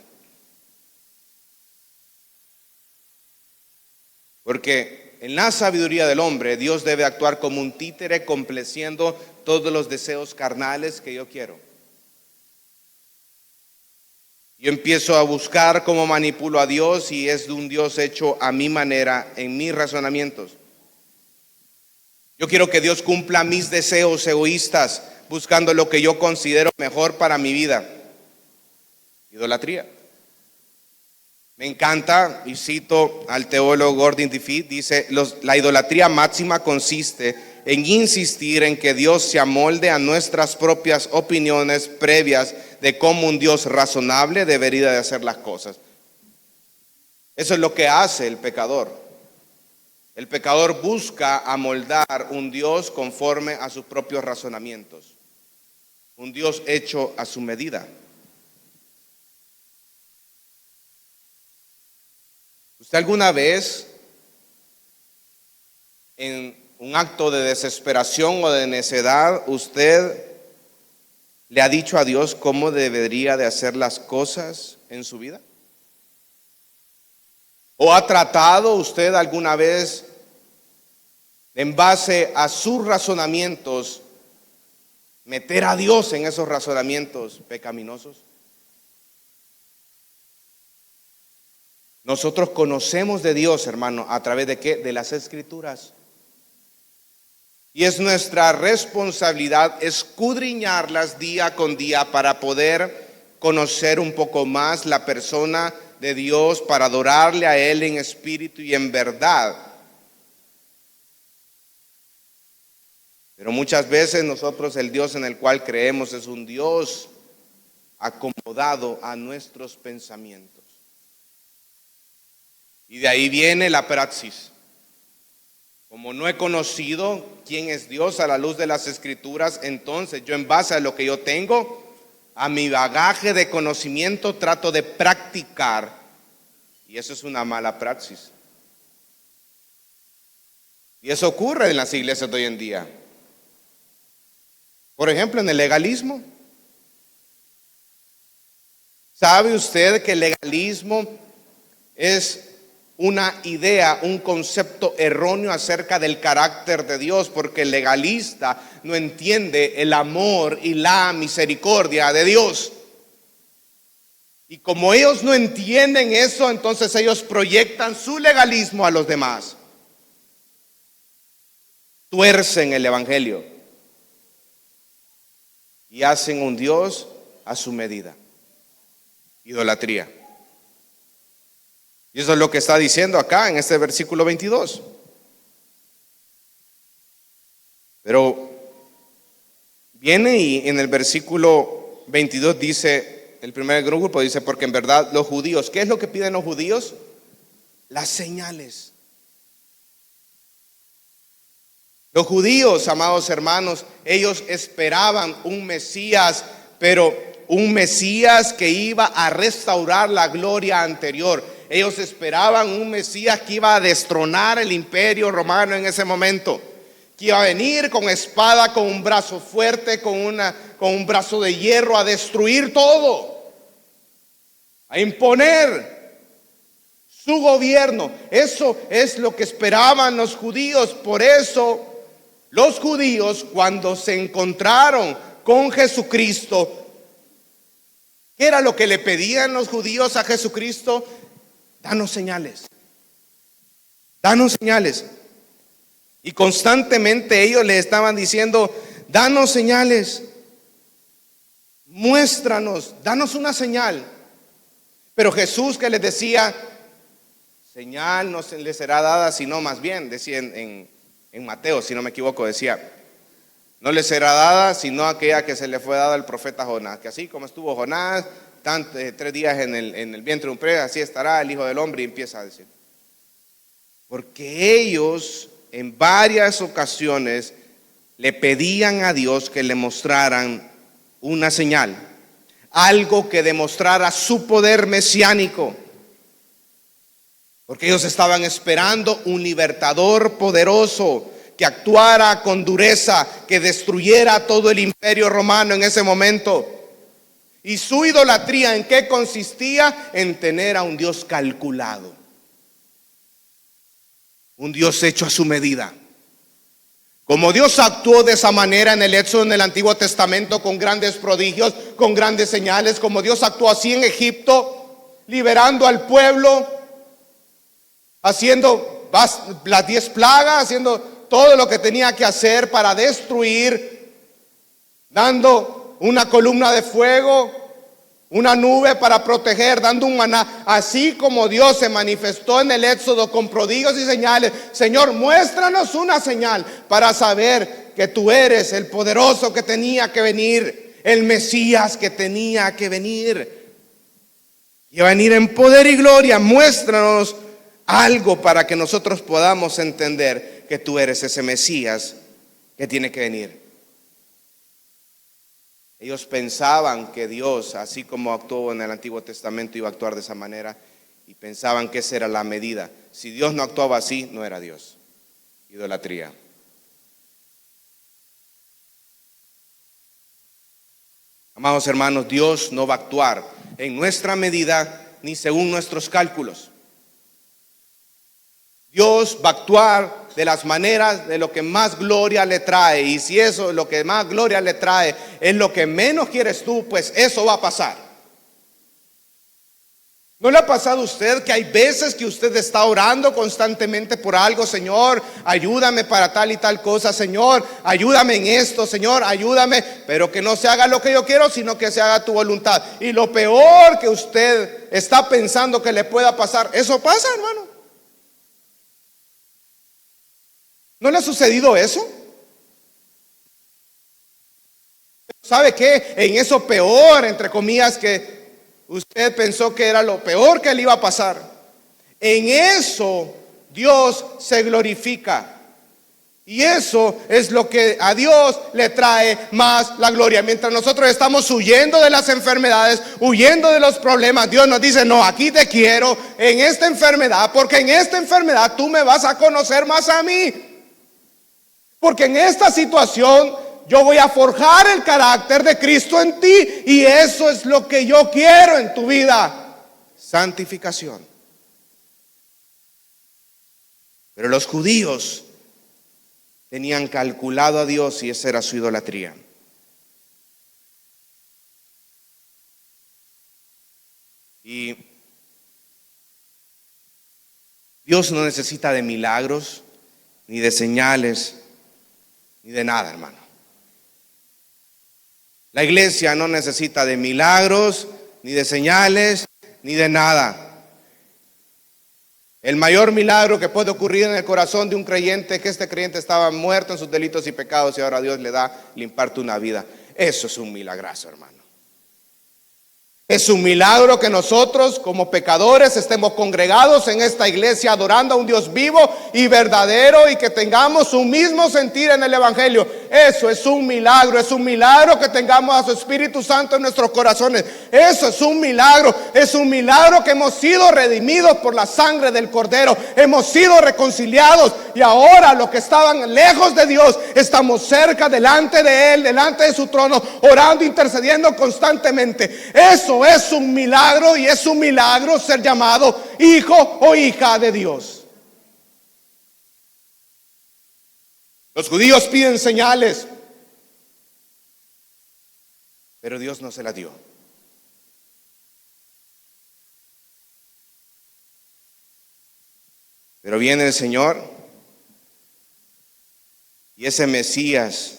Porque en la sabiduría del hombre, Dios debe actuar como un títere complaciendo todos los deseos carnales que yo quiero. Yo empiezo a buscar cómo manipulo a Dios y es de un Dios hecho a mi manera, en mis razonamientos. Yo quiero que Dios cumpla mis deseos egoístas, buscando lo que yo considero mejor para mi vida. Idolatría. Me encanta, y cito al teólogo Gordon DeFeet, dice, la idolatría máxima consiste en insistir en que Dios se amolde a nuestras propias opiniones previas de cómo un Dios razonable debería de hacer las cosas. Eso es lo que hace el pecador. El pecador busca amoldar un Dios conforme a sus propios razonamientos, un Dios hecho a su medida. ¿Usted alguna vez, en un acto de desesperación o de necedad, usted le ha dicho a Dios cómo debería de hacer las cosas en su vida? ¿O ha tratado usted alguna vez, en base a sus razonamientos, meter a Dios en esos razonamientos pecaminosos? Nosotros conocemos de Dios, hermano, ¿a través de qué? De las Escrituras. Y es nuestra responsabilidad escudriñarlas día con día para poder conocer un poco más la persona de Dios, para adorarle a Él en espíritu y en verdad. Pero muchas veces nosotros, el Dios en el cual creemos es un Dios acomodado a nuestros pensamientos. Y de ahí viene la praxis. Como no he conocido quién es Dios a la luz de las Escrituras, entonces yo, en base a lo que yo tengo, a mi bagaje de conocimiento, trato de practicar. Y eso es una mala praxis. Y eso ocurre en las iglesias de hoy en día. Por ejemplo, en el legalismo. ¿Sabe usted que el legalismo es una idea, un concepto erróneo acerca del carácter de Dios? Porque el legalista no entiende el amor y la misericordia de Dios. Y como ellos no entienden eso, entonces ellos proyectan su legalismo a los demás. Tuercen el evangelio y hacen un Dios a su medida. Idolatría. Y eso es lo que está diciendo acá en este versículo 22. Pero viene y en el versículo 22 dice, el primer grupo dice, porque en verdad los judíos, ¿qué es lo que piden los judíos? Las señales. Los judíos, amados hermanos, ellos esperaban un Mesías, pero un Mesías que iba a restaurar la gloria anterior. Ellos esperaban un Mesías que iba a destronar el imperio romano en ese momento, que iba a venir con espada, con un brazo fuerte, con un brazo de hierro, a destruir todo, a imponer su gobierno. Eso es lo que esperaban los judíos. Por eso los judíos, cuando se encontraron con Jesucristo, ¿qué era lo que le pedían los judíos a Jesucristo? Danos señales. Danos señales. Y constantemente ellos le estaban diciendo, danos señales. Muéstranos, danos una señal. Pero Jesús, que les decía, señal no se les será dada, sino más bien, decía en Mateo, si no me equivoco, decía, no les será dada sino aquella que se le fue dada al profeta Jonás, que así como estuvo Jonás 3 días en el vientre de un pez, así estará el Hijo del Hombre. Y empieza a decir, porque ellos en varias ocasiones le pedían a Dios que le mostraran una señal, algo que demostrara su poder mesiánico, porque ellos estaban esperando un libertador poderoso que actuara con dureza, que destruyera todo el imperio romano en ese momento. Y su idolatría, ¿en qué consistía? En tener a un Dios calculado. un Dios hecho a su medida. Como Dios actuó de esa manera en el Éxodo, en el Antiguo Testamento, con grandes prodigios, con grandes señales, como Dios actuó así en Egipto, liberando al pueblo, haciendo las 10 plagas, haciendo todo lo que tenía que hacer para destruir, dando una columna de fuego, una nube para proteger, dando un maná. Así como Dios se manifestó en el Éxodo con prodigios y señales, Señor, muéstranos una señal para saber que tú eres el poderoso que tenía que venir, el Mesías que tenía que venir y a venir en poder y gloria. Muéstranos algo para que nosotros podamos entender que tú eres ese Mesías que tiene que venir. Ellos pensaban que Dios, así como actuó en el Antiguo Testamento, iba a actuar de esa manera, y pensaban que esa era la medida. Si Dios no actuaba así, no era Dios. Idolatría. Amados hermanos, Dios no va a actuar en nuestra medida ni según nuestros cálculos. Dios va a actuar de las maneras de lo que más gloria le trae. Y si eso, lo que más gloria le trae, es lo que menos quieres tú, pues eso va a pasar. ¿No le ha pasado a usted que hay veces que usted está orando constantemente por algo? Señor, ayúdame para tal y tal cosa. Señor, ayúdame en esto. Señor, ayúdame. Pero que no se haga lo que yo quiero, sino que se haga tu voluntad. Y lo peor que usted está pensando que le pueda pasar, eso pasa, hermano. ¿No le ha sucedido eso? ¿Sabe qué? En eso peor, entre comillas, que usted pensó que era lo peor que le iba a pasar, en eso Dios se glorifica. Y eso es lo que a Dios le trae más la gloria. Mientras nosotros estamos huyendo de las enfermedades, huyendo de los problemas, Dios nos dice: no, aquí te quiero en esta enfermedad, porque en esta enfermedad tú me vas a conocer más a mí. Porque en esta situación yo voy a forjar el carácter de Cristo en ti, y eso es lo que yo quiero en tu vida: santificación. Pero los judíos tenían calculado a Dios y esa era su idolatría. Y Dios no necesita de milagros, ni de señales, ni de nada, hermano. La iglesia no necesita de milagros, ni de señales, ni de nada. El mayor milagro que puede ocurrir en el corazón de un creyente es que este creyente estaba muerto en sus delitos y pecados y ahora Dios le imparte una vida. Eso es un milagrazo, hermano. Es un milagro que nosotros como pecadores estemos congregados en esta iglesia adorando a un Dios vivo y verdadero, y que tengamos un mismo sentir en el evangelio. Eso es un milagro que tengamos a su Espíritu Santo en nuestros corazones. Eso es un milagro que hemos sido redimidos por la sangre del Cordero, hemos sido reconciliados, y ahora los que estaban lejos de Dios estamos cerca delante de Él, delante de su trono, orando, intercediendo constantemente. Eso es un milagro, y es un milagro ser llamado hijo o hija de Dios. Los judíos piden señales, pero Dios no se las dio. Pero viene el Señor, y ese Mesías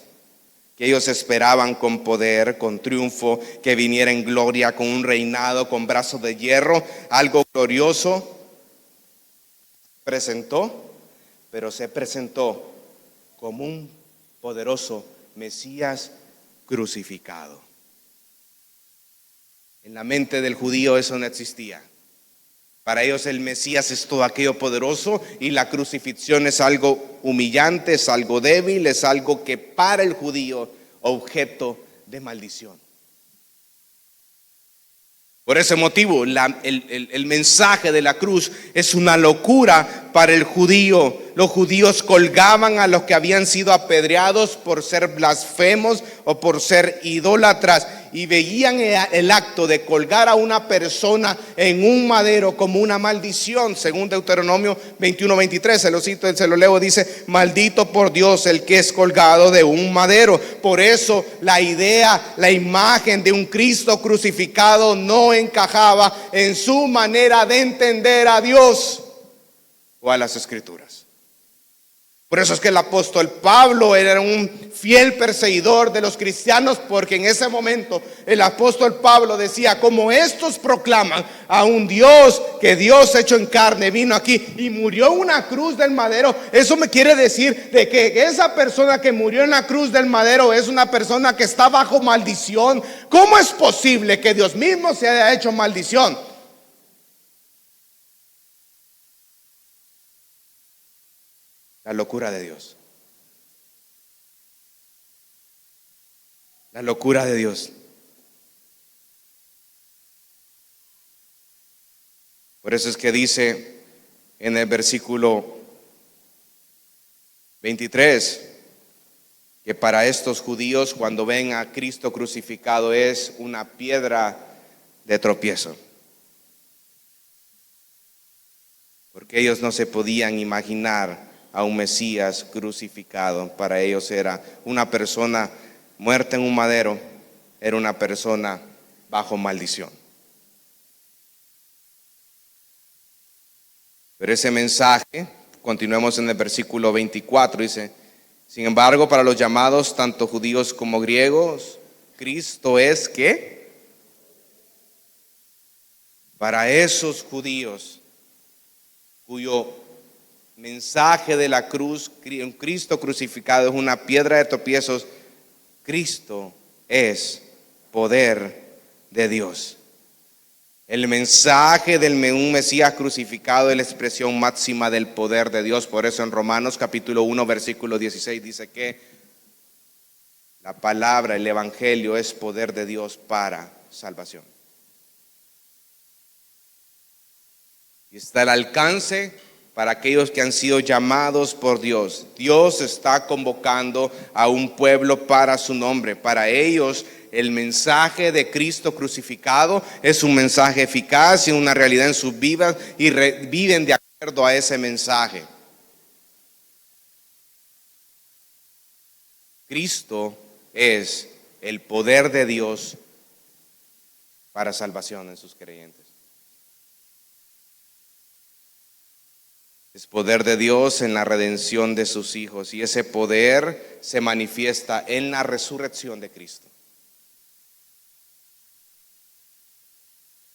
que ellos esperaban con poder, con triunfo, que viniera en gloria, con un reinado, con brazos de hierro, algo glorioso, presentó, pero se presentó como un poderoso Mesías crucificado. En la mente del judío eso no existía. Para ellos el Mesías es todo aquello poderoso, y la crucifixión es algo humillante, es algo débil, es algo que para el judío objeto de maldición. Por ese motivo el mensaje de la cruz es una locura para el judío. Los judíos colgaban a los que habían sido apedreados por ser blasfemos o por ser idólatras, y veían el acto de colgar a una persona en un madero como una maldición. Según Deuteronomio 21:23, se lo cito, se lo leo, dice: maldito por Dios el que es colgado de un madero. Por eso la idea, la imagen de un Cristo crucificado no encajaba en su manera de entender a Dios o a las Escrituras. Por eso es que el apóstol Pablo era un fiel perseguidor de los cristianos, porque en ese momento el apóstol Pablo decía: como estos proclaman a un Dios, que Dios hecho en carne vino aquí y murió en una cruz del madero, eso me quiere decir de que esa persona que murió en la cruz del madero es una persona que está bajo maldición. ¿Cómo es posible que Dios mismo se haya hecho maldición? La locura de Dios. La locura de Dios. Por eso es que dice en el versículo 23 que para estos judíos, cuando ven a Cristo crucificado, es una piedra de tropiezo. Porque ellos no se podían imaginar a un Mesías crucificado. Para ellos era una persona muerta en un madero, era una persona bajo maldición. Pero ese mensaje, continuemos en el versículo 24, dice: sin embargo, para los llamados, tanto judíos como griegos, Cristo es ¿qué? Para esos judíos cuyo mensaje de la cruz, un Cristo crucificado es una piedra de tropiezos, Cristo es poder de Dios. El mensaje de un Mesías crucificado es la expresión máxima del poder de Dios. Por eso en Romanos capítulo 1 versículo 16 dice que la palabra, el evangelio es poder de Dios para salvación. Y está el alcance para aquellos que han sido llamados por Dios. Dios está convocando a un pueblo para su nombre. Para ellos, el mensaje de Cristo crucificado es un mensaje eficaz y una realidad en sus vidas, y viven de acuerdo a ese mensaje. Cristo es el poder de Dios para salvación en sus creyentes. Es poder de Dios en la redención de sus hijos, y ese poder se manifiesta en la resurrección de Cristo.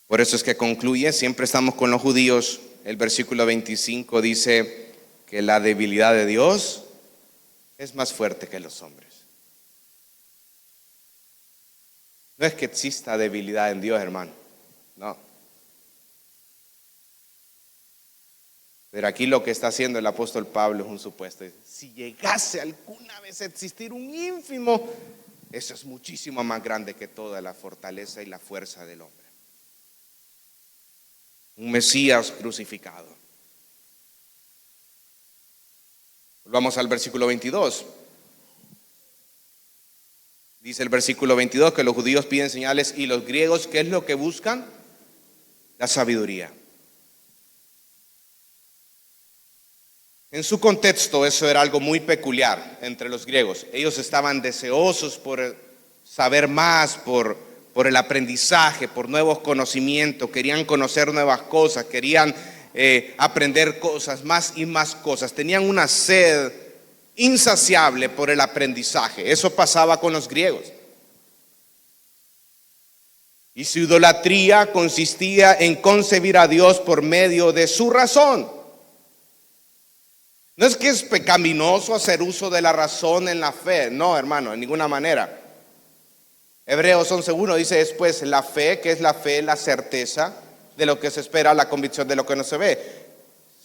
Por eso es que concluye, siempre estamos con los judíos, el versículo 25 dice que la debilidad de Dios es más fuerte que los hombres. No es que exista debilidad en Dios, hermano, no. Pero aquí lo que está haciendo el apóstol Pablo es un supuesto. Si llegase alguna vez a existir un ínfimo, eso es muchísimo más grande que toda la fortaleza y la fuerza del hombre. Un Mesías crucificado. Volvamos al versículo 22. Dice el versículo 22 que los judíos piden señales y los griegos, ¿qué es lo que buscan? La sabiduría. En su contexto eso era algo muy peculiar entre los griegos. Ellos estaban deseosos por saber más, por el aprendizaje, por nuevos conocimientos. Querían conocer nuevas cosas, querían aprender cosas, más y más cosas. Tenían una sed insaciable por el aprendizaje. Eso pasaba con los griegos. Y su idolatría consistía en concebir a Dios por medio de su razón. No es que es pecaminoso hacer uso de la razón en la fe, no, hermano, en ninguna manera. Hebreos 11:1 dice después, la fe, ¿qué es la fe? La certeza de lo que se espera, la convicción de lo que no se ve.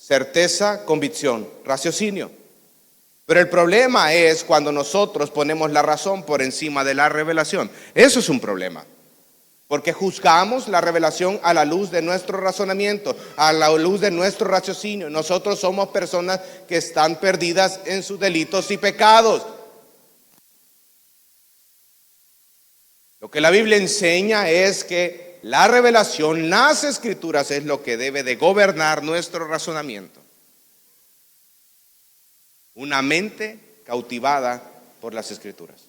Certeza, convicción, raciocinio. Pero el problema es cuando nosotros ponemos la razón por encima de la revelación. Eso es un problema. Porque juzgamos la revelación a la luz de nuestro razonamiento, a la luz de nuestro raciocinio. Nosotros somos personas que están perdidas en sus delitos y pecados. Lo que la Biblia enseña es que la revelación, las escrituras, es lo que debe de gobernar nuestro razonamiento. Una mente cautivada por las escrituras.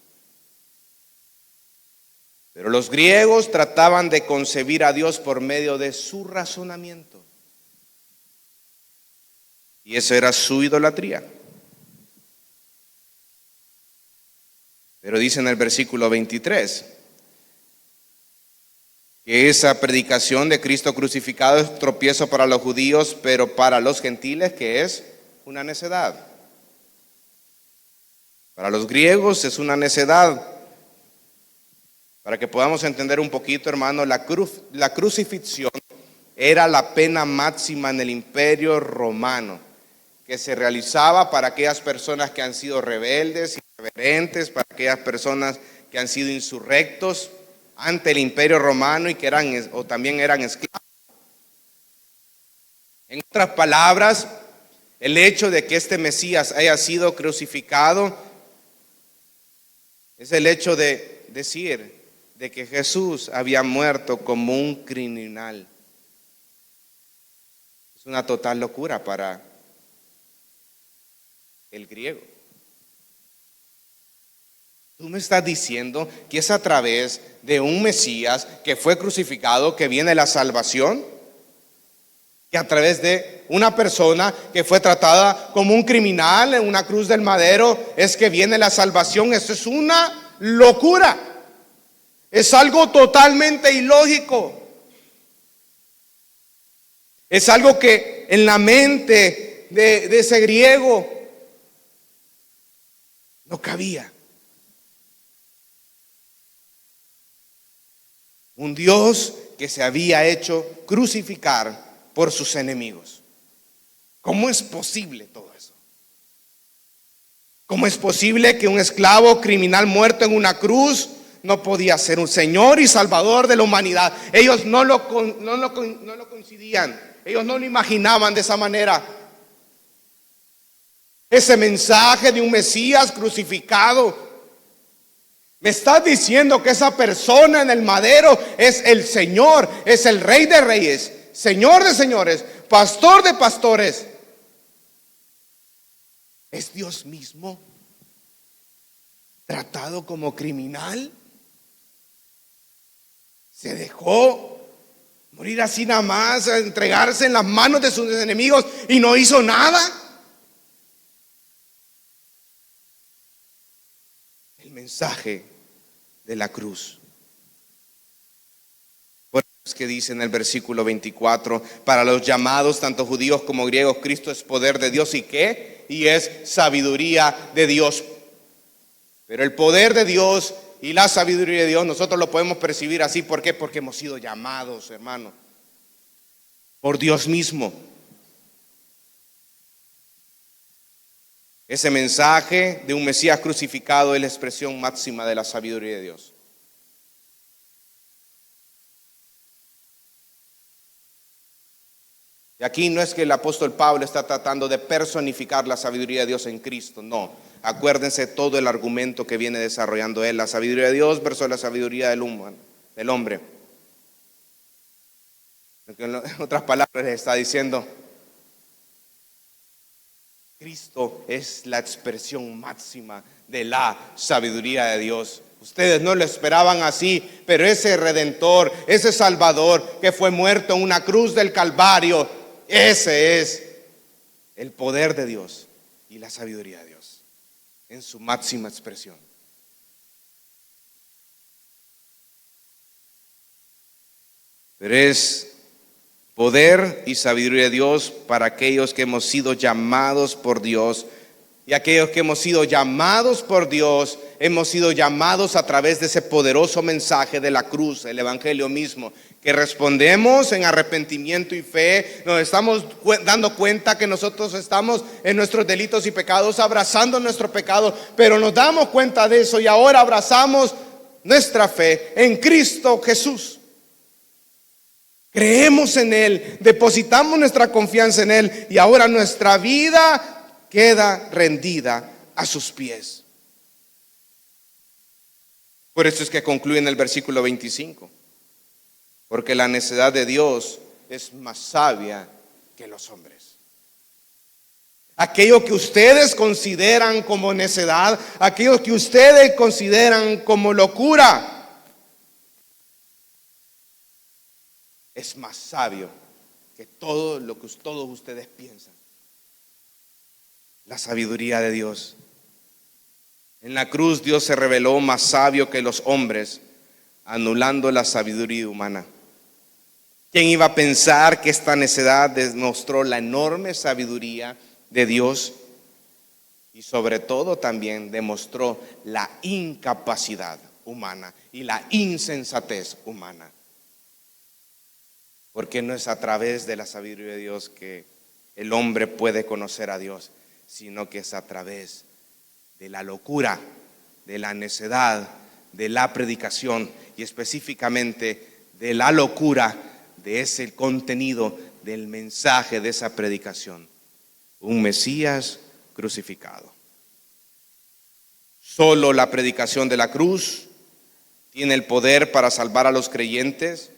Pero los griegos trataban de concebir a Dios por medio de su razonamiento. Y eso era su idolatría. Pero dice en el versículo 23 que esa predicación de Cristo crucificado es tropiezo para los judíos, pero para los gentiles que es una necedad. Para los griegos es una necedad. Para que podamos entender un poquito, hermano, la crucifixión era la pena máxima en el Imperio Romano, que se realizaba para aquellas personas que han sido rebeldes, irreverentes, para aquellas personas que han sido insurrectos ante el Imperio Romano y que eran o también eran esclavos. En otras palabras, el hecho de que este Mesías haya sido crucificado es el hecho de decir de que Jesús había muerto como un criminal. Es una total locura para el griego. Tú me estás diciendo que es a través de un Mesías que fue crucificado que viene la salvación, que a través de una persona que fue tratada como un criminal en una cruz del madero es que viene la salvación. Eso es una locura. Es algo totalmente ilógico. Es algo que en la mente de ese griego no cabía. Un Dios que se había hecho crucificar por sus enemigos. ¿Cómo es posible todo eso? ¿Cómo es posible que un esclavo criminal muerto en una cruz no podía ser un Señor y Salvador de la humanidad? Ellos no lo coincidían, ellos no lo imaginaban de esa manera. Ese mensaje de un Mesías crucificado. Me estás diciendo que esa persona en el madero es el Señor, es el Rey de Reyes, Señor de señores, Pastor de pastores. ¿Es Dios mismo tratado como criminal? Se dejó morir así nada más, a entregarse en las manos de sus enemigos y no hizo nada. El mensaje de la cruz. Por eso es que dice en el versículo 24, para los llamados, tanto judíos como griegos, Cristo es poder de Dios. ¿Y qué? Y es sabiduría de Dios. Pero el poder de Dios y la sabiduría de Dios nosotros lo podemos percibir así. ¿Por qué? Porque hemos sido llamados, hermano, por Dios mismo. Ese mensaje de un Mesías crucificado es la expresión máxima de la sabiduría de Dios. Y aquí no es que el apóstol Pablo está tratando de personificar la sabiduría de Dios en Cristo, no. Acuérdense todo el argumento que viene desarrollando él, la sabiduría de Dios versus la sabiduría del hombre. En otras palabras le está diciendo, Cristo es la expresión máxima de la sabiduría de Dios. Ustedes no lo esperaban así, pero ese Redentor, ese Salvador que fue muerto en una cruz del Calvario, ese es el poder de Dios y la sabiduría de Dios en su máxima expresión. Pero es poder y sabiduría de Dios para aquellos que hemos sido llamados por Dios. Y aquellos que hemos sido llamados por Dios, hemos sido llamados a través de ese poderoso mensaje de la cruz, el evangelio mismo, que respondemos en arrepentimiento y fe. Nos estamos dando cuenta que nosotros estamos en nuestros delitos y pecados, abrazando nuestro pecado, pero nos damos cuenta de eso y ahora abrazamos nuestra fe en Cristo Jesús. Creemos en Él, depositamos nuestra confianza en Él y ahora nuestra vida queda rendida a sus pies. Por eso es que concluye en el versículo 25. Porque la necedad de Dios es más sabia que los hombres. Aquello que ustedes consideran como necedad, aquello que ustedes consideran como locura, es más sabio que todo lo que todos ustedes piensan. La sabiduría de Dios. En la cruz Dios se reveló más sabio que los hombres, anulando la sabiduría humana. ¿Quién iba a pensar que esta necedad demostró la enorme sabiduría de Dios? Y sobre todo también demostró la incapacidad humana y la insensatez humana. Porque no es a través de la sabiduría de Dios que el hombre puede conocer a Dios, sino que es a través de la locura, de la necedad, de la predicación y específicamente de la locura de ese contenido del mensaje de esa predicación. Un Mesías crucificado. Solo la predicación de la cruz tiene el poder para salvar a los creyentes.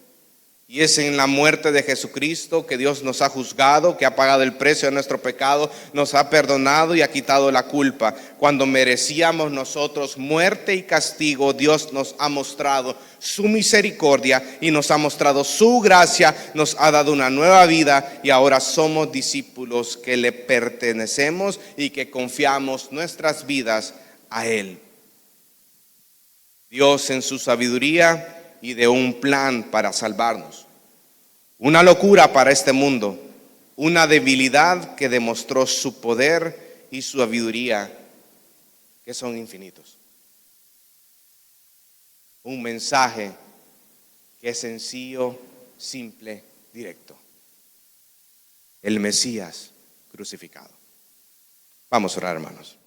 Y es en la muerte de Jesucristo que Dios nos ha juzgado, que ha pagado el precio de nuestro pecado, nos ha perdonado y ha quitado la culpa. Cuando merecíamos nosotros muerte y castigo, Dios nos ha mostrado su misericordia y nos ha mostrado su gracia, nos ha dado una nueva vida y ahora somos discípulos que le pertenecemos y que confiamos nuestras vidas a Él. Dios en su sabiduría y de un plan para salvarnos. Una locura para este mundo, una debilidad que demostró su poder y su sabiduría, que son infinitos. Un mensaje que es sencillo, simple, directo. El Mesías crucificado. Vamos a orar, hermanos.